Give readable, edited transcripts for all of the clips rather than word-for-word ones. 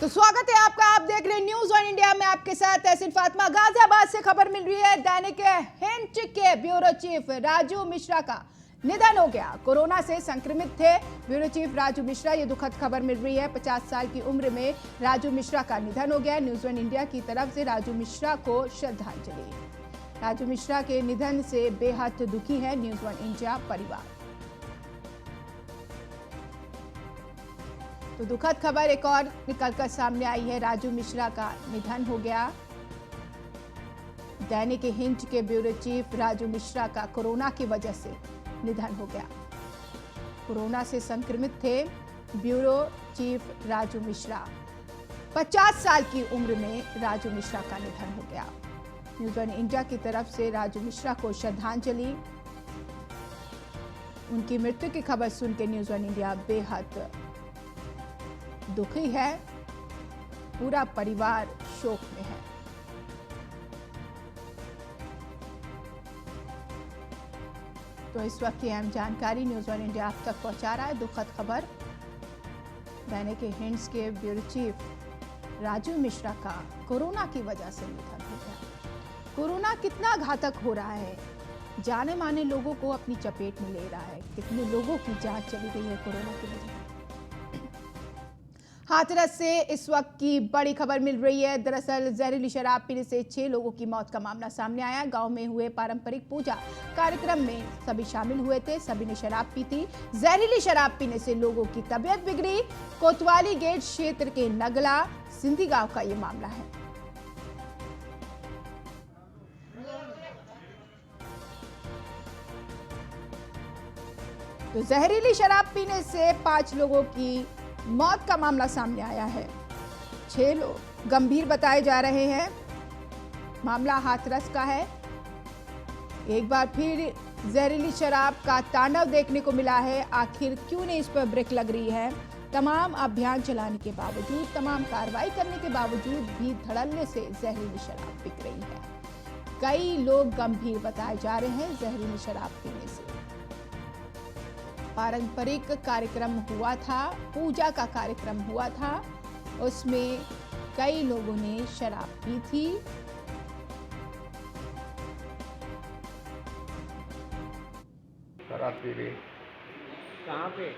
तो स्वागत है आपका। आप देख रहे हैं न्यूज ऑन इंडिया में, आपके साथ तहसीन फातिमा। गाजियाबाद से खबर मिल रही है, दैनिक हिंद के ब्यूरो चीफ राजू मिश्रा का निधन हो गया। कोरोना से संक्रमित थे ब्यूरो चीफ राजू मिश्रा। ये दुखद खबर मिल रही है। 50 साल की उम्र में राजू मिश्रा का निधन हो गया। न्यूज ऑन इंडिया की तरफ से राजू मिश्रा को श्रद्धांजलि। राजू मिश्रा के निधन से बेहद दुखी है न्यूज ऑन इंडिया परिवार। तो दुखद खबर एक और निकलकर सामने आई है, राजू मिश्रा का निधन हो गया। दैनिक हिंद के ब्यूरो चीफ राजू मिश्रा का कोरोना की वजह से निधन हो गया। कोरोना से संक्रमित थे ब्यूरो चीफ राजू मिश्रा। 50 साल की उम्र में राजू मिश्रा का निधन हो गया। न्यूज ऑन इंडिया की तरफ से राजू मिश्रा को श्रद्धांजलि। उनकी मृत्यु की खबर सुनकर न्यूज ऑन इंडिया बेहद दुखी है। पूरा परिवार शोक में है। तो इस वक्त की अहम जानकारी न्यूज ऑन इंडिया आप तक पहुंचा रहा है। दुखद खबर, दैनिक हिंद के ब्यूरो चीफ राजू मिश्रा का कोरोना की वजह से निधन हो गया। कोरोना कितना घातक हो रहा है, जाने माने लोगों को अपनी चपेट में ले रहा है। कितने लोगों की जान चली गई है कोरोना की वजह से। हाथरस से इस वक्त की बड़ी खबर मिल रही है। दरअसल जहरीली शराब पीने से 6 लोगों की मौत का मामला सामने आया। गांव में हुए पारंपरिक पूजा कार्यक्रम में सभी शामिल हुए थे। सभी ने शराब पी थी। जहरीली शराब पीने से लोगों की तबीयत बिगड़ी। कोतवाली गेट क्षेत्र के नगला सिंधी गांव का ये मामला है। तो जहरीली शराब पीने से 5 लोगों की मौत का मामला सामने आया है। 6 लोग गंभीर बताए जा रहे हैं। मामला हाथरस का है। एक बार फिर जहरीली शराब का तांडव देखने को मिला है। आखिर क्यों नहीं इस पर ब्रेक लग रही है? तमाम अभियान चलाने के बावजूद, तमाम कार्रवाई करने के बावजूद भी धड़ल्ले से जहरीली शराब बिक रही है। कई लोग गंभीर बताए जा रहे हैं जहरीली शराब पीने से। पारंपरिक कार्यक्रम हुआ था, पूजा का कार्यक्रम हुआ था, उसमें कई लोगों ने शराब पी थी। शराब पी रही। कहाँ पे?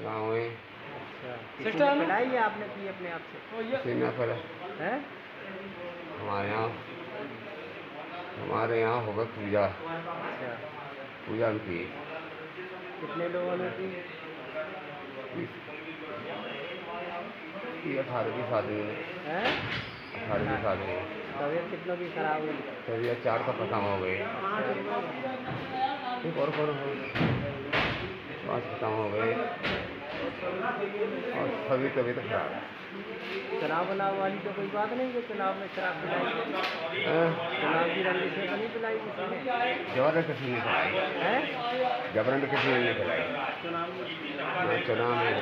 गाँव में। अच्छा, किसी ने पिलाई है आपने पी अपने आप से? सीना पर है? हमारे यहाँ होगा पूजा। अच्छा, पूजा भी की। कितने लोगों ने पी? 18-20 आदमी ने। है? 18-20 आदमी। तबीयत कितनों की खराब हुई? तबीयत 4 का खत्म हो गई। और 5 खत्म हो गए और सभी तबीयत खराब है। चुनाव बनाव वाली तो कोई बात नहीं कि चुनाव में शराब पिलाई? चुनाव की रंजिश से नहीं पिलाई किसी ने? जबरन किसी ने पिलाई है? जबरन किसी ने नहीं पिलाई। चुनाव में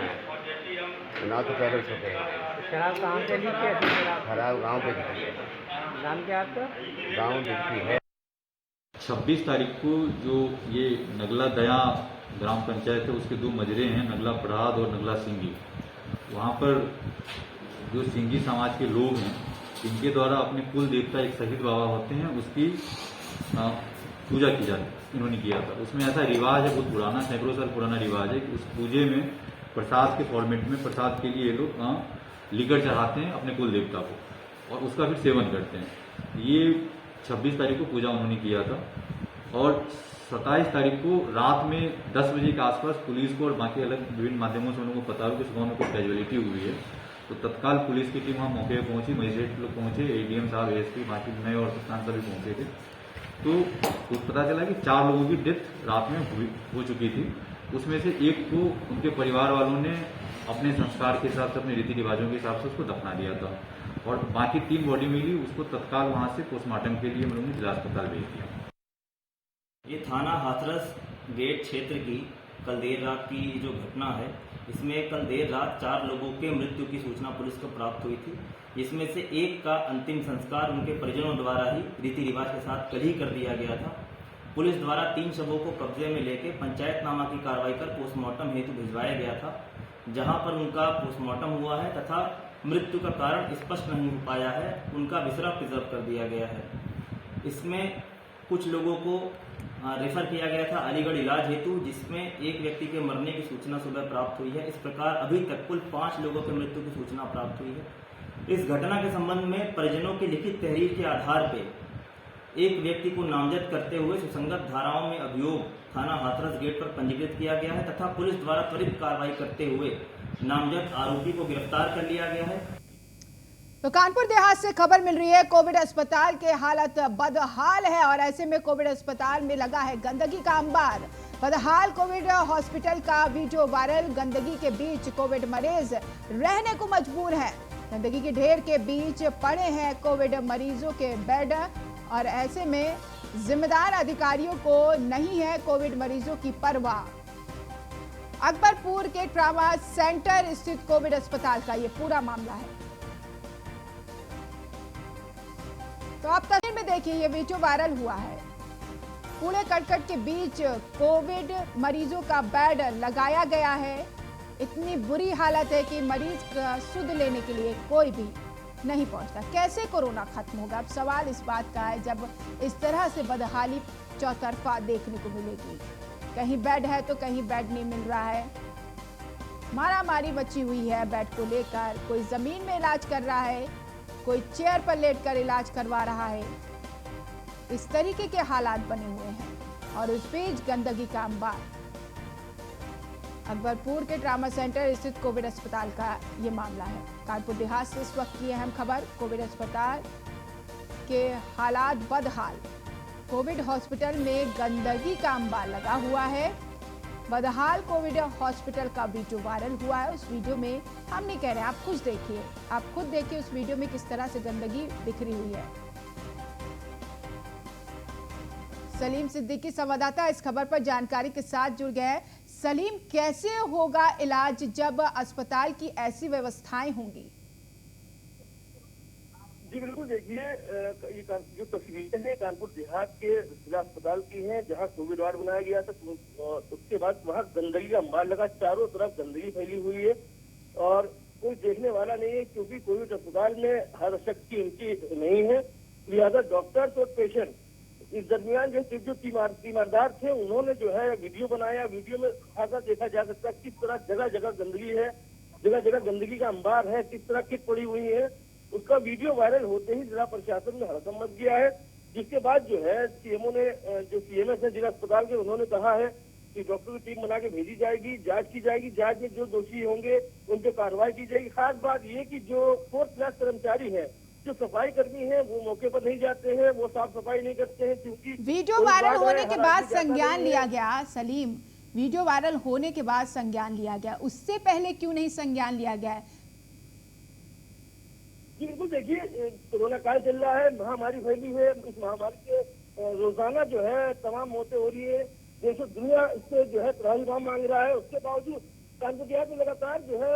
चुनाव तो पहले चुके हैं। शराब कहाँ से ली? कैसी शराब? खराब गाँव पे दिखती है। नाम क्या आपका? गाँव दिखती है। 26 तारीख को जो ये नगला दया ग्राम पंचायत है, उसके 2 मजरे हैं, नगला पढ़ाद और नगला सिंगी। वहाँ पर जो सिंगी समाज के लोग हैं, इनके द्वारा अपने कुल देवता एक शहीद बाबा होते हैं, उसकी पूजा की जाती, इन्होंने किया था। उसमें ऐसा रिवाज है, बहुत पुराना, सैकड़ों साल पुराना रिवाज है कि उस पूजे में प्रसाद के फॉर्मेट में, प्रसाद के लिए ये लोग लीकर चढ़ाते हैं अपने कुल देवता को और उसका फिर सेवन करते हैं। ये 26 तारीख को पूजा उन्होंने किया था और 27 तारीख को रात में 10 बजे के आसपास पुलिस को और बाकी अलग विभिन्न माध्यमों से उनको पता हो कि इस गाँव में कुछ कैजुअलिटी हुई है। तो तत्काल पुलिस की टीम वहाँ मौके पर पहुंची, मजिस्ट्रेट लोग पहुंचे, एडीएम साहब, एएसपी, बाकी नए और किसान सभी पहुंचे थे। तो पता चला कि 4 लोगों की डेथ रात में हो चुकी थी। उसमें से एक को उनके परिवार वालों ने अपने संस्कार के हिसाब से, अपने रीति रिवाजों के हिसाब से उसको दफना दिया था और बाकी 3 बॉडी मिली, उसको तत्काल वहाँ से पोस्टमार्टम के लिए हम लोगों ने जिला अस्पताल भेज दिया। ये थाना हाथरस गेट क्षेत्र की कल देर रात की जो घटना है, इसमें कल देर रात 4 लोगों के मृत्यु की सूचना पुलिस को प्राप्त हुई थी, जिसमें से एक का अंतिम संस्कार उनके परिजनों द्वारा ही रीति रिवाज के साथ कल ही कर दिया गया था। पुलिस द्वारा 3 शवों को कब्जे में लेकर पंचायतनामा की कार्रवाई कर पोस्टमार्टम हेतु भिजवाया गया था, जहां पर उनका पोस्टमार्टम हुआ है तथा मृत्यु का कारण स्पष्ट नहीं हो पाया है, उनका विसरा प्रिजर्व कर दिया गया है। इसमें कुछ लोगों को रेफर किया गया था अलीगढ़ इलाज हेतु, जिसमें एक व्यक्ति के मरने की सूचना सुबह प्राप्त हुई है। इस प्रकार अभी तक कुल 5 लोगों की मृत्यु की सूचना प्राप्त हुई है। इस घटना के संबंध में परिजनों की लिखित तहरीर के आधार पर एक व्यक्ति को नामजद करते हुए सुसंगत धाराओं में अभियोग थाना हाथरस गेट पर पंजीकृत किया गया है तथा पुलिस द्वारा त्वरित कार्रवाई करते हुए नामजद आरोपी को गिरफ्तार कर लिया गया है। तो कानपुर देहात से खबर मिल रही है, कोविड अस्पताल के हालत बदहाल है और ऐसे में कोविड अस्पताल में लगा है गंदगी का अंबार। बदहाल कोविड हॉस्पिटल का वीडियो वायरल, गंदगी के बीच कोविड मरीज रहने को मजबूर है। गंदगी के ढेर के बीच पड़े हैं कोविड मरीजों के बेड और ऐसे में जिम्मेदार अधिकारियों को नहीं है कोविड मरीजों की परवाह। अकबरपुर के ट्रामा सेंटर स्थित कोविड अस्पताल का ये पूरा मामला है। तो आप तस्वीर में देखिए, ये वीडियो वायरल हुआ है। कूड़े करकट के बीच कोविड मरीजों का बेड लगाया गया है। इतनी बुरी हालत है कि मरीज का सुध लेने के लिए कोई भी नहीं पहुंचता। कैसे कोरोना खत्म होगा? अब सवाल इस बात का है जब इस तरह से बदहाली चौतरफा देखने को मिलेगी। कहीं बेड है तो कहीं बेड नहीं मिल रहा है। मारामारी मची हुई है बेड को लेकर। कोई जमीन में इलाज कर रहा है, कोई चेयर पर लेटकर इलाज करवा रहा है। इस तरीके के हालात बने हुए हैं और उस बीच गंदगी का अंबार। अकबरपुर के ट्रामा सेंटर स्थित कोविड अस्पताल का ये मामला है। कानपुर देहात से इस वक्त की अहम खबर, कोविड अस्पताल के हालात बदहाल। कोविड हॉस्पिटल में गंदगी का अंबार लगा हुआ है। बदहाल कोविड हॉस्पिटल का वीडियो वायरल हुआ है। उस वीडियो में हम नहीं कह रहे, आप खुद देखिए उस वीडियो में किस तरह से गंदगी बिखरी हुई है। सलीम सिद्दीकी संवाददाता इस खबर पर जानकारी के साथ जुड़ गए हैं। सलीम, कैसे होगा इलाज जब अस्पताल की ऐसी व्यवस्थाएं होंगी? जी बिल्कुल, देखिए ये जो तस्वीरें हैं कानपुर देहात के जिला अस्पताल की हैं, जहां कोविड वार्ड बनाया गया था। उसके बाद वहां गंदगी का अंबार लगा, चारों तरफ गंदगी फैली हुई है और कोई देखने वाला नहीं है, क्योंकि कोविड अस्पताल में हर शख्स की एंट्री नहीं है। लिहाजा डॉक्टर्स और पेशेंट इस दरमियान जो तीमारदार थे उन्होंने जो है वीडियो बनाया। वीडियो में खासा देखा जा सकता है किस तरह जगह जगह गंदगी है, जगह जगह गंदगी का अंबार है, किस तरह किट पड़ी हुई है। उसका वीडियो वायरल होते ही जिला प्रशासन में हड़कंप मच गया है, जिसके बाद जो है सीएमओ ने, जो सीएमएस है जिला अस्पताल के, उन्होंने कहा है कि डॉक्टर की टीम बना के भेजी जाएगी, जांच की जाएगी, जांच में जो दोषी होंगे उन पर कार्रवाई की जाएगी। खास बात ये कि जो 4th क्लास कर्मचारी है, जो सफाई कर्मी है, वो मौके पर नहीं जाते हैं, वो साफ सफाई नहीं करते हैं, क्योंकि वीडियो वायरल होने के बाद संज्ञान लिया गया। सलीम, वीडियो वायरल होने के बाद संज्ञान लिया गया, उससे पहले क्यों नहीं संज्ञान लिया गया? बिल्कुल, देखिए कोरोना काल चल रहा है, महामारी फैली है। इस महामारी के रोजाना जो है तमाम मौतें हो रही है। देश और दुनिया इससे जो है त्राहिमाम मांग रहा है। उसके बावजूद कानपुर देहात में लगातार जो है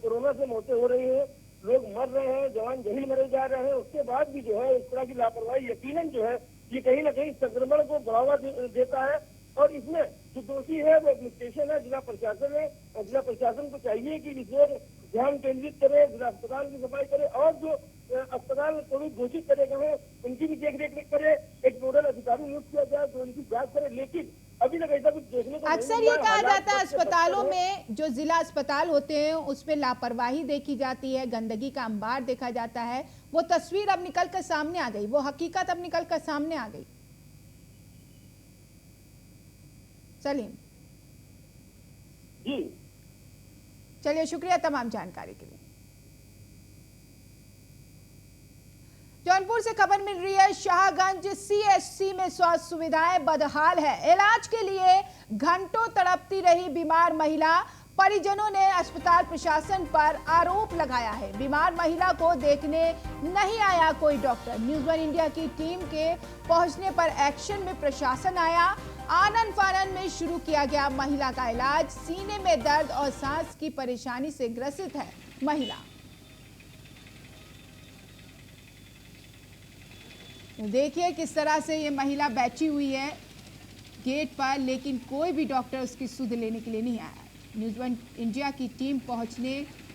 कोरोना से मौतें हो रही है, लोग मर रहे हैं, जवान जहील मरे जा रहे हैं। उसके बाद भी जो है इस तरह की लापरवाही यकीनन जो है ये कहीं ना कहीं संक्रमण को बढ़ावा देता है और इसमें जो दोषी है वो एडमिनिस्ट्रेशन है, जिला प्रशासन है। और जिला प्रशासन को चाहिए कि इस ओर ध्यान केंद्रित करे, जिला अस्पताल की सफाई करे और जो अस्पताल कोविड घोषित करे गए हैं उनकी भी देख रेख करे। एक नोडल अधिकारी नियुक्त किया जाए जो उनकी जांच करे, लेकिन अभी तक ऐसा कुछ देखने को अक्सर ये कहा जाता है अस्पतालों में, जो जिला अस्पताल होते हैं उसमें लापरवाही देखी जाती है, गंदगी का अंबार देखा जाता है। वो तस्वीर अब निकल कर सामने आ गई, वो हकीकत अब निकल कर सामने आ गई। सलीम जी चलिए, शुक्रिया तमाम जानकारी के लिए। जौनपुर से खबर मिल रही है, शाहगंज सीएचसी में स्वास्थ्य सुविधाएं बदहाल है। इलाज के लिए घंटों तड़पती रही बीमार महिला। परिजनों ने अस्पताल प्रशासन पर आरोप लगाया है, बीमार महिला को देखने नहीं आया कोई डॉक्टर। न्यूज़ 1 इंडिया की टीम के पहुंचने पर एक्शन में प्रशासन आया। आनन फानन में शुरू किया गया महिला का इलाज। सीने में दर्द और सांस की परेशानी से ग्रसित है महिला। देखिए किस तरह से ये महिला बैठी हुई है गेट पर, लेकिन कोई भी डॉक्टर उसकी सुध लेने के लिए नहीं आया। न्यूज़ 1 इंडिया की टीम पहुंचने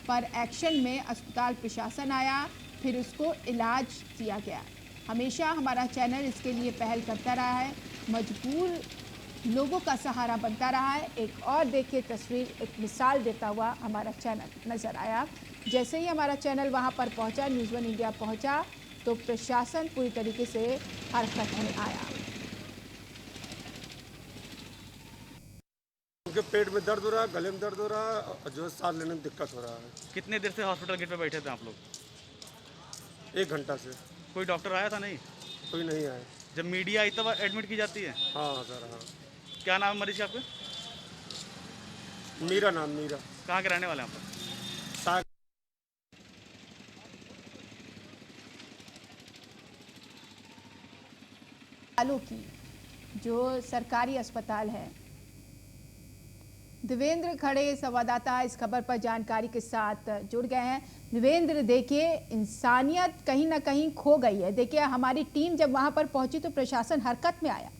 पर एक्शन में अस्पताल प्रशासन आया, फिर उसको इलाज दिया गया। हमेशा हमारा चैनल इसके लिए पहल करता रहा है, मजबूर लोगों का सहारा बनता रहा है। एक और देखिए तस्वीर, एक मिसाल देता हुआ हमारा चैनल नजर आया। जैसे ही हमारा चैनल वहां पर पहुंचा, न्यूज़ 1 इंडिया पहुंचा, तो प्रशासन पूरी तरीके से हरकत में आया। उनके पेट में दर्द हो रहा है, गले में दर्द हो रहा है और जो है सांस लेने में दिक्कत हो रहा है। कितने देर से हॉस्पिटल गेट पे बैठे थे आप लोग? 1 घंटा से। कोई डॉक्टर आया था? नहीं, कोई नहीं आया। जब मीडिया आई तब एडमिट की जाती है? हाँ सर, हाँ। क्या नाम है मरीज का आपके? मीरा नाम, मीरा। कहाँ के रहने वाले हैं आप? साग अस्पतालों की जो सरकारी अस्पताल है, देवेंद्र खड़े संवाददाता इस खबर पर जानकारी के साथ जुड़ गए हैं। देवेंद्र, देखिए इंसानियत कहीं ना कहीं खो गई है। देखिए हमारी टीम जब वहां पर पहुंची तो प्रशासन हरकत में आया।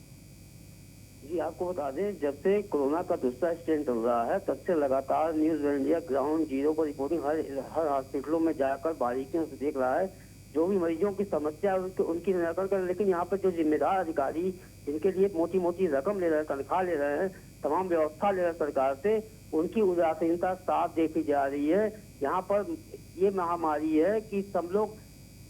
जी, आपको बता दें, जब से कोरोना का दूसरा स्ट्रेन चल रहा है तब से लगातार न्यूज़ इंडिया ग्राउंड जीरो पर रिपोर्टिंग हर हॉस्पिटलों में जाकर बारीकियों से देख रहा है, जो भी मरीजों की समस्या उनकी निराकरण कर। लेकिन यहाँ पर जो जिम्मेदार अधिकारी जिनके लिए मोटी मोटी रकम ले रहे हैं, तनख्वाह ले रहे हैं, तमाम व्यवस्था ले रहे हैं सरकार से, उनकी उदासीनता साफ देखी जा रही है। यहाँ पर ये महामारी है कि सब लोग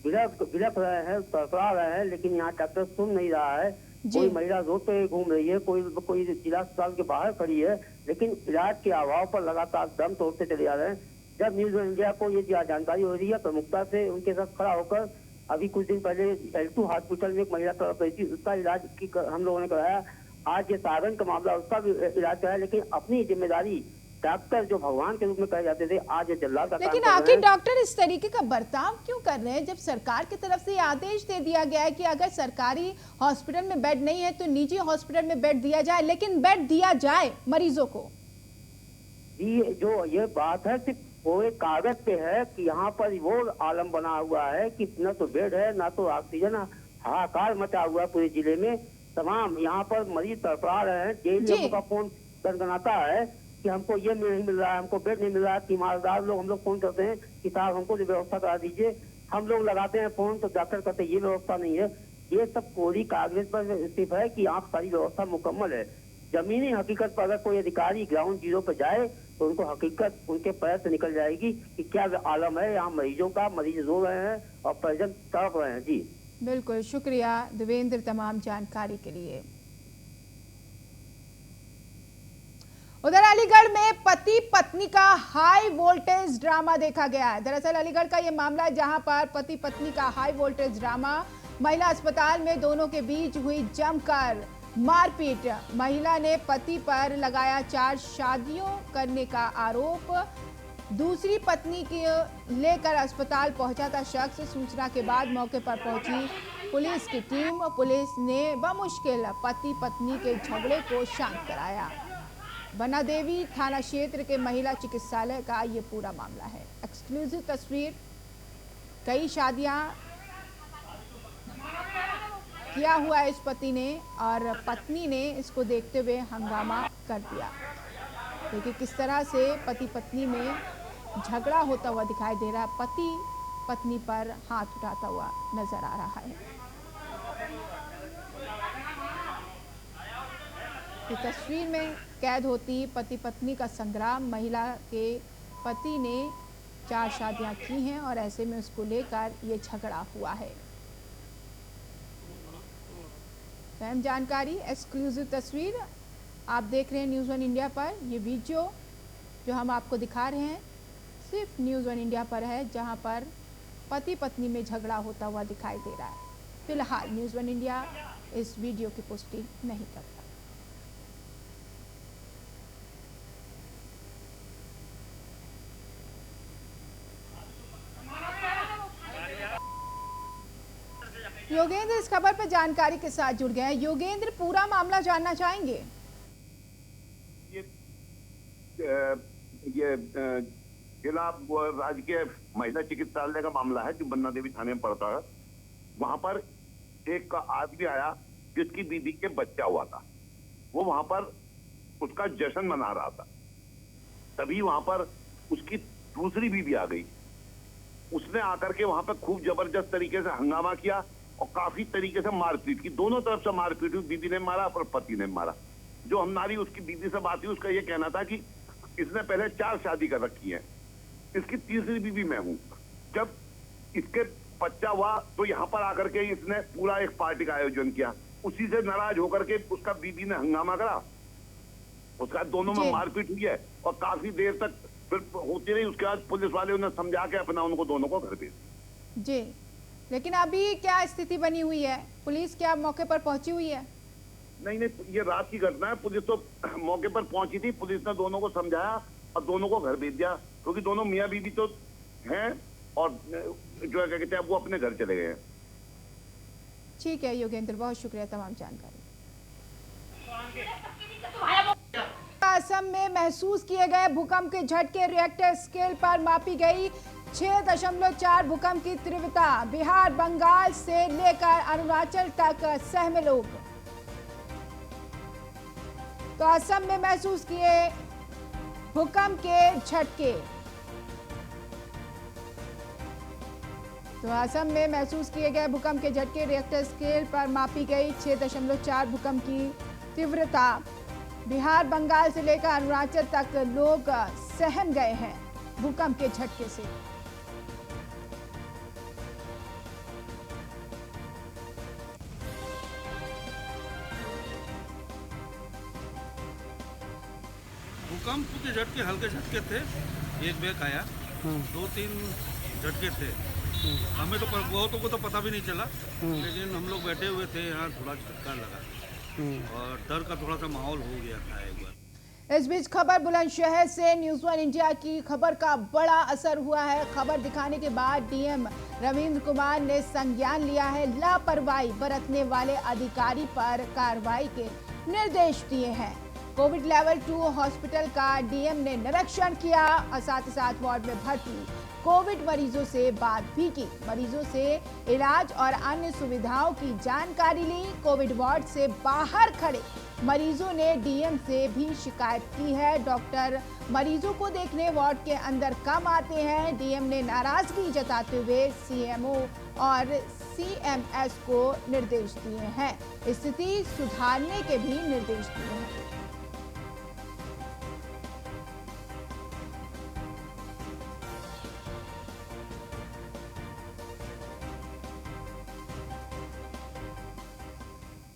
बिलख रहे हैं, तड़पड़ा रहे हैं, लेकिन यहाँ डॉक्टर सुन नहीं रहा है। कोई महिला रोड पे घूम रही है, कोई जिला अस्पताल के बाहर खड़ी है, लेकिन इलाज के अभाव पर लगातार दम तोड़ते चले जा रहे हैं। जब न्यूज़ इंडिया को ये जानकारी हो रही है, प्रमुखता से उनके साथ खड़ा होकर अभी कुछ दिन पहले L2 हॉस्पिटल में एक महिला तड़प रही थी, उसका इलाज हम लोगों ने कराया। आज ये सागन का मामला, उसका भी इलाज कराया। लेकिन अपनी जिम्मेदारी, डॉक्टर जो भगवान के रूप में कहे जाते थे, आज ये जल्लाद का काम कर रहे हैं। लेकिन आखिर डॉक्टर इस तरीके का बर्ताव क्यों कर रहे हैं, जब सरकार की तरफ से आदेश दे दिया गया है कि अगर सरकारी हॉस्पिटल में बेड नहीं है तो निजी हॉस्पिटल में बेड दिया जाए, लेकिन बेड दिया जाए मरीजों को? जी, जो ये बात है सिर्फ वो एक कागज पे है कि यहाँ पर वो आलम बना हुआ है कि न तो बेड है, ना तो ऑक्सीजन। हाहाकार मचा हुआ है पूरे जिले में। तमाम यहाँ पर मरीज तड़पड़ा रहे हैं। जेल का फोन गनगनाता है कि हमको ये नहीं मिल रहा है, हमको बेड नहीं मिल रहा है। तीमारदार लोग हम लोग फोन करते हैं कि साहब हमको ये व्यवस्था करा दीजिए। हम लोग लगाते हैं फोन तो डॉक्टर कहते हैं ये व्यवस्था नहीं है। ये सब कोरी कागज पर सिर्फ है कि आप सारी व्यवस्था मुकम्मल है। जमीनी हकीकत पर अगर कोई अधिकारी ग्राउंड जीरो पर जाए तो उनको हकीकत उनके पैर से निकल जाएगी कि क्या आलम है यहाँ मरीजों का। मरीज रो रहे हैं और परिजन तड़प रहे हैं। जी बिल्कुल, शुक्रिया देवेंद्र तमाम जानकारी के लिए। उधर अलीगढ़ में पति पत्नी का हाई वोल्टेज ड्रामा देखा गया है। दरअसल अलीगढ़ का ये मामला जहां पर पति पत्नी का हाई वोल्टेज ड्रामा, महिला अस्पताल में दोनों के बीच हुई जमकर मारपीट। महिला ने पति पर लगाया 4 शादियों करने का आरोप। दूसरी पत्नी की लेकर अस्पताल पहुंचा था शख्स। सूचना के बाद मौके पर पहुंची पुलिस की टीम। पुलिस ने बमुश्किल पति पत्नी के झगड़े को शांत कराया। बनादेवी थाना क्षेत्र के महिला चिकित्सालय का ये पूरा मामला है। एक्सक्लूसिव तस्वीर। कई शादियां किया हुआ है इस पति ने, और पत्नी ने इसको देखते हुए हंगामा कर दिया। देखिए किस तरह से पति पत्नी में झगड़ा होता हुआ दिखाई दे रहा है। पति पत्नी पर हाथ उठाता हुआ नजर आ रहा है। इस तस्वीर में कैद होती पति पत्नी का संग्राम। महिला के पति ने 4 शादियां की हैं और ऐसे में उसको लेकर ये झगड़ा हुआ है। अहम जानकारी, एक्सक्लूसिव तस्वीर आप देख रहे हैं न्यूज़ 1 इंडिया पर। ये वीडियो जो हम आपको दिखा रहे हैं सिर्फ न्यूज़ 1 इंडिया पर है, जहां पर पति पत्नी में झगड़ा होता हुआ दिखाई दे रहा है। फिलहाल न्यूज़ 1 इंडिया इस वीडियो की पुष्टि नहीं करता। योगेंद्र इस खबर पर जानकारी के साथ जुड़ गए हैं। योगेंद्र, पूरा मामला जानना चाहेंगे? ये जिला राजकीय महिला चिकित्सालय का मामला है जो बन्ना देवी थाने में पड़ता है। वहां पर एक आदमी आया जिसकी बीवी के बच्चा हुआ था। वो वहां पर उसका जश्न मना रहा था। तभी वहां पर उसकी दूसरी बीबी आ गई, उसने आकर के वहां पर खूब जबरदस्त तरीके से हंगामा किया और काफी तरीके से मारपीट की। दोनों तरफ से मारपीट हुई, बीबी ने मारा और पति ने मारा। जो हम नारी उसकी बीबी से बात हुई, उसका ये कहना था कि इसने पहले 4 शादी कर रखी है, इसकी तीसरी बीबी मैं हूं। जब इसके बच्चा हुआ तो यहाँ पर आकर के इसने पूरा एक पार्टी का आयोजन किया। उसी से नाराज होकर के उसका बीबी ने हंगामा करा, उसका दोनों में मारपीट हुई है और काफी देर तक फिर होती रही। उसके बाद पुलिस वाले उन्हें समझा के अपना उनको दोनों को घर भेज दिया। जी, लेकिन अभी क्या स्थिति बनी हुई है? पुलिस क्या मौके पर पहुंची हुई है? नहीं, ये रात की घटना है। पुलिस तो मौके पर पहुंची थी, पुलिस ने दोनों को समझाया और दोनों को घर भेज दिया, क्योंकि दोनों मियाँ बीवी तो हैं और जो है क्या कहते हैं वो अपने घर चले गए हैं। ठीक है योगेंद्र, बहुत शुक्रिया तमाम जानकारी। असम में महसूस किए गए भूकंप के झटके रिएक्टर स्केल पर मापी गई 6.4 भूकंप की तीव्रता। बिहार बंगाल से लेकर अरुणाचल तक सहमे लोग। तो असम में महसूस किए भूकंप के झटके। तो असम में महसूस किए गए भूकंप के झटके रिएक्टर स्केल पर मापी गई 6.4 भूकंप की तीव्रता। बिहार बंगाल से लेकर अरुणाचल तक लोग सहम गए हैं भूकंप के झटके से। भूकंप के झटके हल्के झटके थे, एक बेक आया, 2-3 झटके थे। हमें तो बहुतों को तो पता भी नहीं चला, लेकिन हम लोग बैठे हुए थे यहाँ, थोड़ा झटका लगा और डर का थोड़ा सा माहौल हो गया था एक बार। इस बीच खबर बुलंदशहर से न्यूज़ 1 इंडिया की खबर का बड़ा असर हुआ है। खबर दिखाने के बाद डीएम रविंद्र कुमार ने संज्ञान लिया है। लापरवाही बरतने वाले अधिकारी पर कार्रवाई के निर्देश दिए हैं। कोविड लेवल 2 हॉस्पिटल का डीएम ने निरीक्षण किया और साथ ही साथ वार्ड में भर्ती कोविड मरीजों से बात भी की। मरीजों से इलाज और अन्य सुविधाओं की जानकारी ली। कोविड वार्ड से बाहर खड़े मरीजों ने डीएम से भी शिकायत की है। डॉक्टर मरीजों को देखने वार्ड के अंदर कम आते हैं। डीएम ने नाराजगी जताते हुए सीएमओ और सीएमएस को निर्देश दिए हैं। स्थिति सुधारने के भी निर्देश दिए हैं।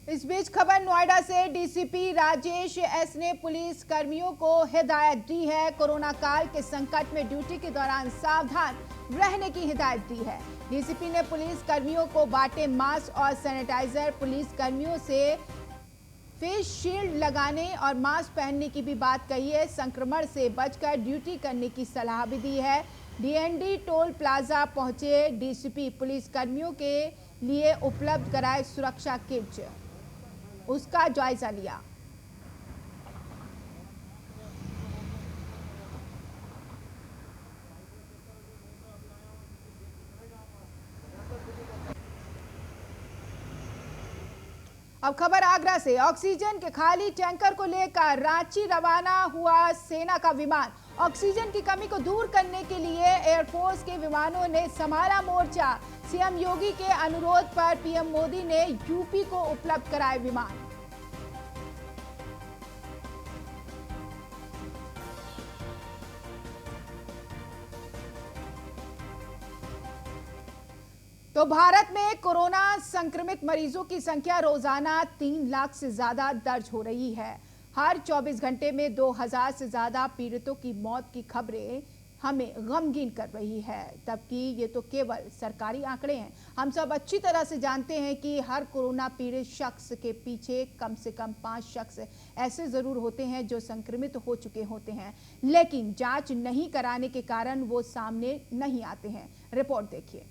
इस बीच खबर नोएडा से डीसीपी राजेश एस ने पुलिस कर्मियों को हिदायत दी है। कोरोना काल के संकट में ड्यूटी के दौरान सावधान रहने की हिदायत दी है। डीसीपी ने पुलिस कर्मियों को बांटे मास्क और सैनिटाइजर। पुलिस कर्मियों से फेस शील्ड लगाने और मास्क पहनने की भी बात कही है। संक्रमण से बचकर ड्यूटी करने की सलाह भी दी है। डीएनडी टोल प्लाजा पहुंचे डीसीपी, पुलिस कर्मियों के लिए उपलब्ध कराए सुरक्षा किट, उसका जायजा लिया। अब खबर आगरा से। ऑक्सीजन के खाली टैंकर को लेकर रांची रवाना हुआ सेना का विमान। ऑक्सीजन की कमी को दूर करने के लिए एयरफोर्स के विमानों ने संभाला मोर्चा। सीएम योगी के अनुरोध पर पीएम मोदी ने यूपी को उपलब्ध कराए विमान। तो भारत में कोरोना संक्रमित मरीजों की संख्या रोजाना 3 लाख से ज्यादा दर्ज हो रही है। हर 24 घंटे में 2000 से ज्यादा पीड़ितों की मौत की खबरें हमें गमगीन कर रही है। जबकि ये तो केवल सरकारी आंकड़े हैं। हम सब अच्छी तरह से जानते हैं कि हर कोरोना पीड़ित शख्स के पीछे कम से कम 5 शख्स ऐसे जरूर होते हैं जो संक्रमित हो चुके होते हैं, लेकिन जांच नहीं कराने के कारण वो सामने नहीं आते हैं। रिपोर्ट देखिए।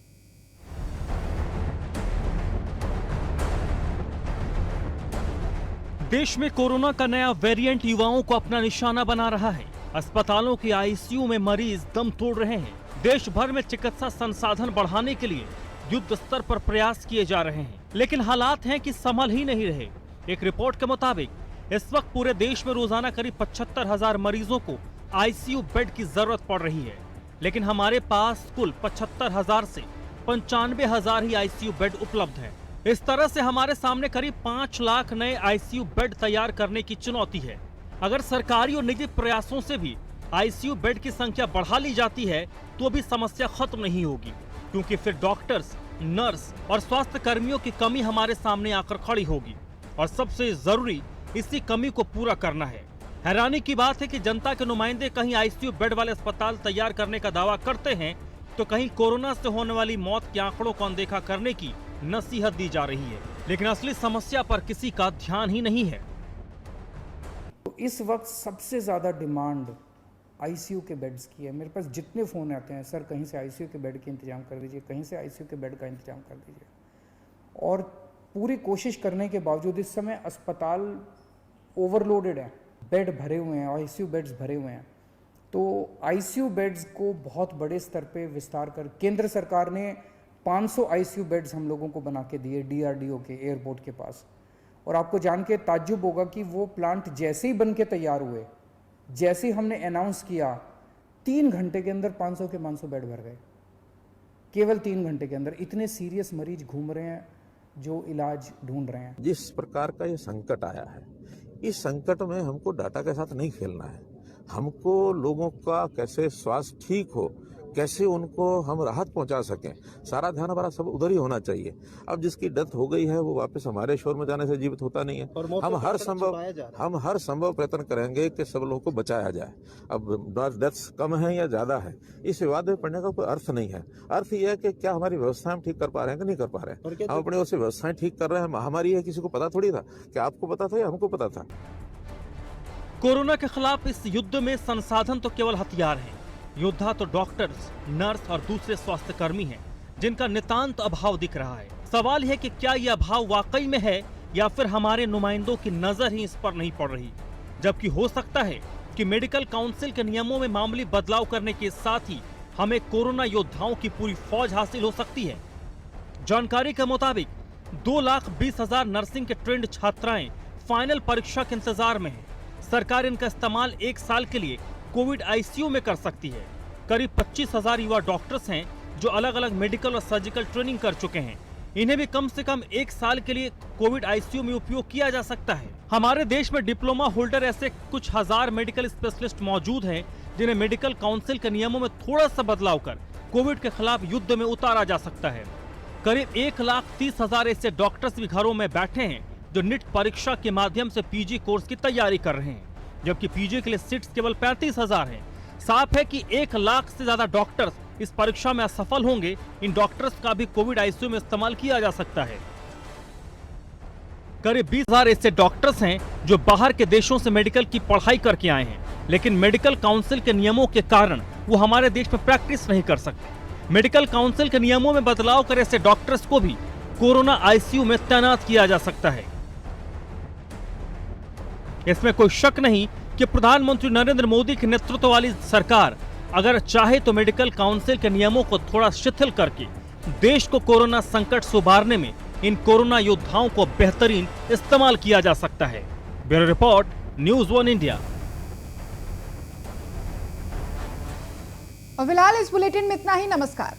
देश में कोरोना का नया वेरिएंट युवाओं को अपना निशाना बना रहा है। अस्पतालों की आईसीयू में मरीज दम तोड़ रहे हैं। देश भर में चिकित्सा संसाधन बढ़ाने के लिए युद्ध स्तर पर प्रयास किए जा रहे हैं, लेकिन हालात हैं कि संभल ही नहीं रहे। एक रिपोर्ट के मुताबिक इस वक्त पूरे देश में रोजाना करीब 75,000 मरीजों को आईसीयू बेड की जरूरत पड़ रही है। लेकिन हमारे पास कुल 75,000 से 95,000 ही आईसीयू बेड उपलब्ध है। इस तरह से हमारे सामने करीब 5 लाख नए आईसीयू बेड तैयार करने की चुनौती है। अगर सरकारी और निजी प्रयासों से भी आईसीयू बेड की संख्या बढ़ा ली जाती है तो भी समस्या खत्म नहीं होगी, क्योंकि फिर डॉक्टर्स, नर्स और स्वास्थ्य कर्मियों की कमी हमारे सामने आकर खड़ी होगी और सबसे जरूरी इसी कमी को पूरा करना है। हैरानी की बात है कि जनता के नुमाइंदे कहीं आईसीयू बेड वाले अस्पताल तैयार करने का दावा करते हैं तो कहीं कोरोना से होने वाली मौत के आंकड़ों को अनदेखा करने की नसीहत दी जा रही है, लेकिन असली समस्या पर किसी का ध्यान ही नहीं है। इस वक्त सबसे ज़्यादा डिमांड आईसीयू के बेड्स की है। मेरे पास जितने फ़ोन आते हैं, सर कहीं से आईसीयू के बेड का इंतजाम कर दीजिए, कहीं से आईसीयू के बेड का इंतजाम कर दीजिए। और पूरी कोशिश करने के बावजूद इस समय अस्पताल ओवरलोडेड है, बेड भरे हुए हैं, आईसीयू बेड्स भरे हुए हैं। तो आईसीयू बेड्स को बहुत बड़े स्तर पे विस्तार कर केंद्र सरकार ने 500 आईसीयू बेड्स हम लोगों को बना के दिए डीआरडीओ के एयरपोर्ट के पास। और आपको जान के ताज्जुब होगा कि वो प्लांट जैसे ही बन के तैयार हुए, जैसे ही हमने अनाउंस किया, 3 घंटे के अंदर 500 के 500 बेड भर गए। केवल 3 घंटे के अंदर इतने सीरियस मरीज घूम रहे हैं जो इलाज ढूंढ रहे हैं। जिस प्रकार का ये संकट आया है, इस संकट में हमको डाटा के साथ नहीं खेलना है। हमको लोगों का कैसे स्वास्थ्य ठीक हो, कैसे उनको हम राहत पहुंचा सकें, सारा ध्यान हमारा सब उधर ही होना चाहिए। अब जिसकी डेथ हो गई है वो वापस हमारे शोर में जाने से जीवित होता नहीं है। हम हर संभव प्रयत्न करेंगे कि सब लोगों को बचाया जाए। अब डेथ्स कम है या ज्यादा है, इस विवाद में पड़ने का कोई अर्थ नहीं है। अर्थ यह है कि क्या हमारी व्यवस्थाएं हम ठीक कर पा रहे हैं कि नहीं कर पा रहे हैं। हम अपनी ओर से व्यवस्थाएं ठीक कर रहे हैं। महामारी है, किसी को पता थोड़ी था। क्या आपको पता था या हमको पता था? कोरोना के खिलाफ इस युद्ध में संसाधन तो केवल हथियार हैं। योद्धा तो डॉक्टर्स, नर्स और दूसरे स्वास्थ्य कर्मी हैं, जिनका नितांत अभाव दिख रहा है। सवाल है कि क्या यह अभाव वाकई में है या फिर हमारे नुमाइंदों की नजर ही इस पर नहीं पड़ रही। जबकि हो सकता है कि मेडिकल काउंसिल के नियमों में मामूली बदलाव करने के साथ ही हमें कोरोना योद्धाओं की पूरी फौज हासिल हो सकती है। जानकारी के मुताबिक 2,20,000 नर्सिंग के ट्रेंड छात्राएं फाइनल परीक्षा के इंतजार में हैं। सरकार इनका इस्तेमाल 1 साल के लिए कोविड आईसीयू में कर सकती है। करीब 25,000 युवा डॉक्टर्स हैं जो अलग अलग मेडिकल और सर्जिकल ट्रेनिंग कर चुके हैं। इन्हें भी कम से कम 1 साल के लिए कोविड आईसीयू में उपयोग किया जा सकता है। हमारे देश में डिप्लोमा होल्डर ऐसे कुछ हजार मेडिकल स्पेशलिस्ट मौजूद हैं जिन्हें मेडिकल काउंसिल के नियमों में थोड़ा सा बदलाव कर कोविड के खिलाफ युद्ध में उतारा जा सकता है। करीब 1,30,000 ऐसे डॉक्टर्स भी घरों में बैठे हैं जो नीट परीक्षा के माध्यम से पीजी कोर्स की तैयारी कर रहे हैं, जबकि पीजी के लिए सीट्स केवल 35,000 हैं। साफ है कि 1 लाख से ज्यादा डॉक्टर्स इस परीक्षा में असफल होंगे। इन डॉक्टर्स का भी कोविड आईसीयू में इस्तेमाल किया जा सकता है। करीब 20,000 ऐसे डॉक्टर्स हैं जो बाहर के देशों से मेडिकल की पढ़ाई करके आए हैं, लेकिन मेडिकल काउंसिल के नियमों के कारण वो हमारे देश में प्रैक्टिस नहीं कर सकते। मेडिकल काउंसिल के नियमों में बदलाव कर ऐसे डॉक्टर्स को भी कोरोना आईसीयू में तैनात किया जा सकता है। इसमें कोई शक नहीं कि प्रधानमंत्री नरेंद्र मोदी के नेतृत्व वाली सरकार अगर चाहे तो मेडिकल काउंसिल के नियमों को थोड़ा शिथिल करके देश को कोरोना संकट से उबारने में इन कोरोना योद्धाओं को बेहतरीन इस्तेमाल किया जा सकता है। Bureau report, news 1 India. और फिलहाल इस बुलेटिन में इतना ही। नमस्कार।